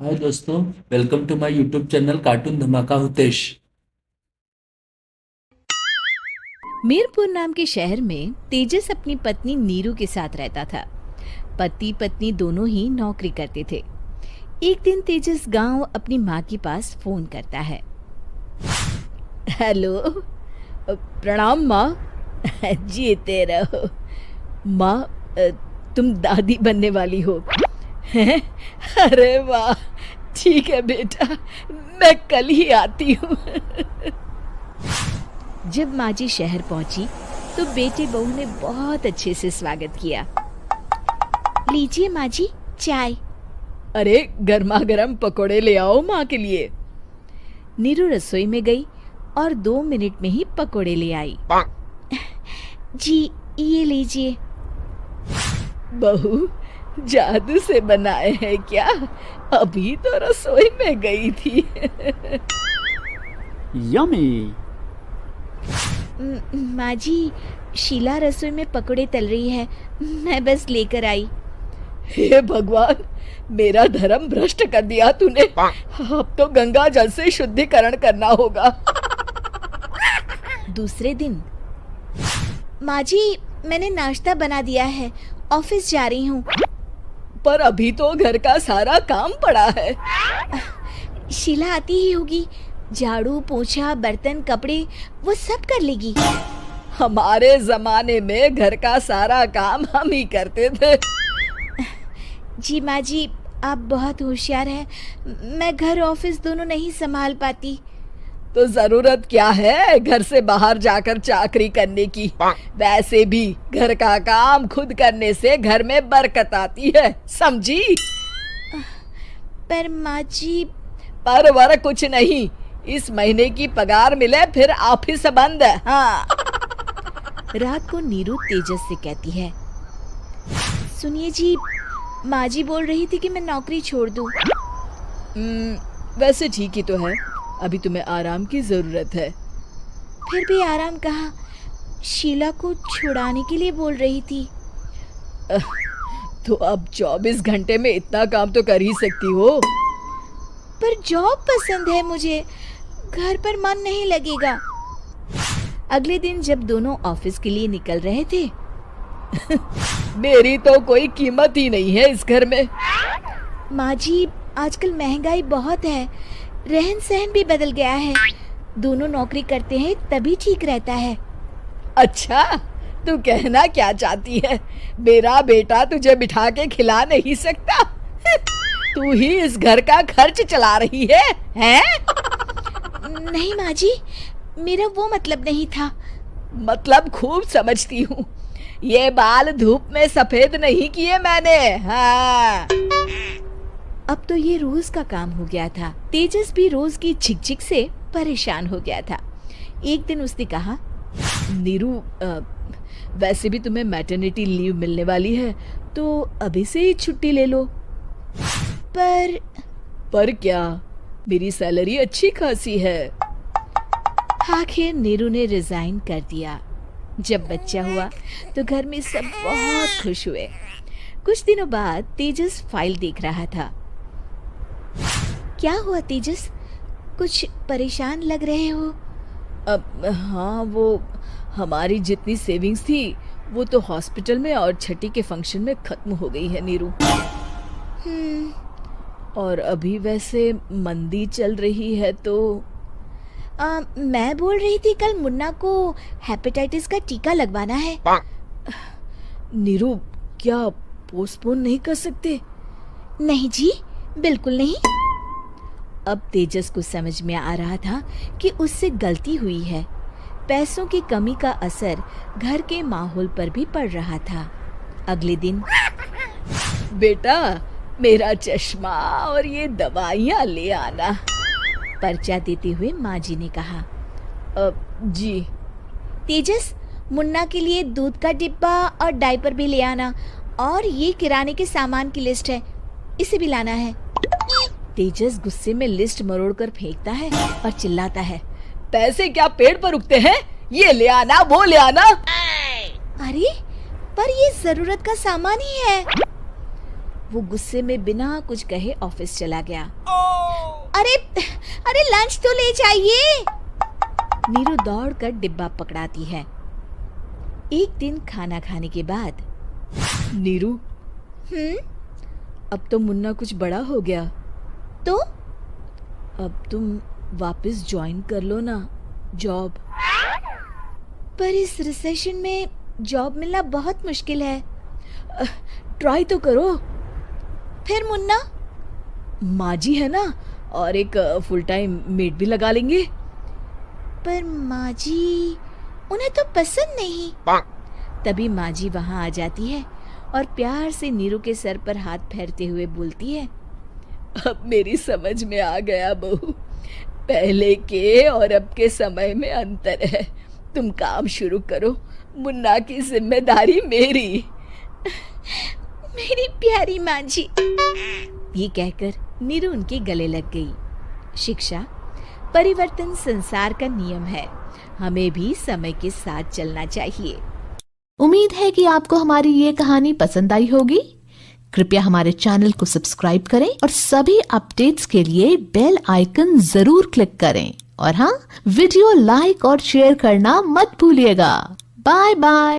हाय दोस्तों, welcome to my YouTube channel cartoon धमाका हुतेश। मीरपुर नाम के शहर में तेजस अपनी पत्नी नीरू के साथ रहता था। पति पत्नी दोनों ही नौकरी करते थे। एक दिन तेजस गांव अपनी माँ के पास फोन करता है। हेलो, प्रणाम माँ। जीते रहो माँ। तुम दादी बनने वाली हो हैं? अरे वाह, ठीक है बेटा, मैं कल ही आती हूँ। जब माँ जी शहर पहुंची तो बेटे बहू ने बहुत अच्छे से स्वागत किया। लीजिए माँ जी, चाय। अरे गर्मा गर्म पकोड़े ले आओ माँ के लिए। नीरू रसोई में गई और 2 मिनट में ही पकोड़े ले आई। जी, ये लीजिए। बहू, जादू से बनाए हैं क्या? अभी तो रसोई में गई थी। यमी। माँ जी, शीला रसोई में पकोड़े तल रही है, मैं बस लेकर आई। हे भगवान, मेरा धर्म भ्रष्ट कर दिया तूने। अब तो गंगा जल से शुद्धिकरण करना होगा। दूसरे दिन, माँ जी, मैंने नाश्ता बना दिया है, ऑफिस जा रही हूँ। पर अभी तो घर का सारा काम पड़ा है। शीला आती ही होगी, झाड़ू पोछा बर्तन कपड़े वो सब कर लेगी। हमारे जमाने में घर का सारा काम हम ही करते थे। जी माँ जी, आप बहुत होशियार हैं, मैं घर ऑफिस दोनों नहीं संभाल पाती। तो जरूरत क्या है घर से बाहर जाकर चाकरी करने की? वैसे भी घर का काम खुद करने से घर में बरकत आती है, समझी? पर माँ जी। पर वर कुछ नहीं, इस महीने की पगार मिले फिर ऑफिस बंद है। हाँ। रात को नीरू तेजस से कहती है, सुनिए जी, माँ जी बोल रही थी कि मैं नौकरी छोड़ दूं। वैसे ठीक ही तो है, अभी तुम्हें आराम की जरूरत है। फिर भी आराम कहाँ, शीला को छुड़ाने के लिए बोल रही थी। तो अब 24 घंटे में इतना काम तो कर ही सकती हो। पर जॉब पसंद है मुझे, घर पर मन नहीं लगेगा। अगले दिन जब दोनों ऑफिस के लिए निकल रहे थे, मेरी तो कोई कीमत ही नहीं है इस घर में। माँ जी, आजकल महंगाई बहुत है, रहन सहन भी बदल गया है, दोनों नौकरी करते हैं तभी ठीक रहता है। अच्छा, तू कहना क्या चाहती है? मेरा बेटा तुझे बिठा के खिला नहीं सकता? तू ही इस घर का खर्च चला रही है, हैं? नहीं माँ जी, मेरा वो मतलब नहीं था। मतलब खूब समझती हूँ, ये बाल धूप में सफेद नहीं किए मैंने। हाँ। अब तो ये रोज का काम हो गया था। तेजस भी रोज की झिकझिक से परेशान हो गया था। एक दिन उसने कहा, नीरू, वैसे भी तुम्हें मैटरनिटी लीव मिलने वाली है, तो अभी से ही छुट्टी ले लो। पर क्या, मेरी सैलरी अच्छी खासी है। आखिर नीरू ने रिजाइन कर दिया। जब बच्चा हुआ तो घर में सब बहुत खुश हुए। कुछ दिनों बाद तेजस फाइल देख रहा था। क्या हुआ तेजस, कुछ परेशान लग रहे हो? अब हाँ, वो हमारी जितनी सेविंग्स थी वो तो हॉस्पिटल में और छठी के फंक्शन में खत्म हो गई है नीरू। और अभी वैसे मंदी चल रही है तो मैं बोल रही थी कल मुन्ना को हेपेटाइटिस का टीका लगवाना है। नीरू, क्या पोस्टपोन नहीं कर सकते? नहीं जी, बिल्कुल नहीं। अब तेजस को समझ में आ रहा था कि उससे गलती हुई है। पैसों की कमी का असर घर के माहौल पर भी पड़ रहा था। अगले दिन, बेटा, मेरा चश्मा और ये दवाइयाँ ले आना, पर्चा देते हुए माँ जी ने कहा। जी। तेजस, मुन्ना के लिए दूध का डिब्बा और डायपर भी ले आना, और ये किराने के सामान की लिस्ट है, इसे भी लाना है। तेजस गुस्से में लिस्ट मरोड़कर फेंकता है और चिल्लाता है, पैसे क्या पेड़ पर उगते हैं? ये ले आना, वो ले आना। अरे, पर ये जरूरत का सामान ही है। वो गुस्से में बिना कुछ कहे ऑफिस चला गया। अरे अरे लंच तो ले जाइए। नीरू दौड़कर डिब्बा पकड़ाती है। एक दिन खाना खाने के बाद, नीरू, अब तो मुन्ना कुछ बड़ा हो गया, तो अब तुम वापस ज्वाइन कर लो ना जॉब। पर इस रिसेशन में जॉब मिलना बहुत मुश्किल है। ट्राई तो करो। फिर मुन्ना, माँ जी है ना, और एक फुल टाइम मेड भी लगा लेंगे। पर माँ जी, उन्हें तो पसंद नहीं। तभी माँ जी वहाँ आ जाती है और प्यार से नीरू के सर पर हाथ फेरते हुए बोलती है, अब मेरी समझ में आ गया बहू, पहले के और अब के समय में अंतर है। तुम काम शुरू करो, मुन्ना की जिम्मेदारी मेरी। मेरी प्यारी माँ जी। ये कहकर नीरू उनके गले लग गई। शिक्षा, परिवर्तन संसार का नियम है, हमें भी समय के साथ चलना चाहिए। उम्मीद है कि आपको हमारी ये कहानी पसंद आई होगी। कृपया हमारे चैनल को सब्सक्राइब करें और सभी अपडेट्स के लिए बेल आइकन जरूर क्लिक करें। और हाँ, वीडियो लाइक और शेयर करना मत भूलिएगा। Bye bye.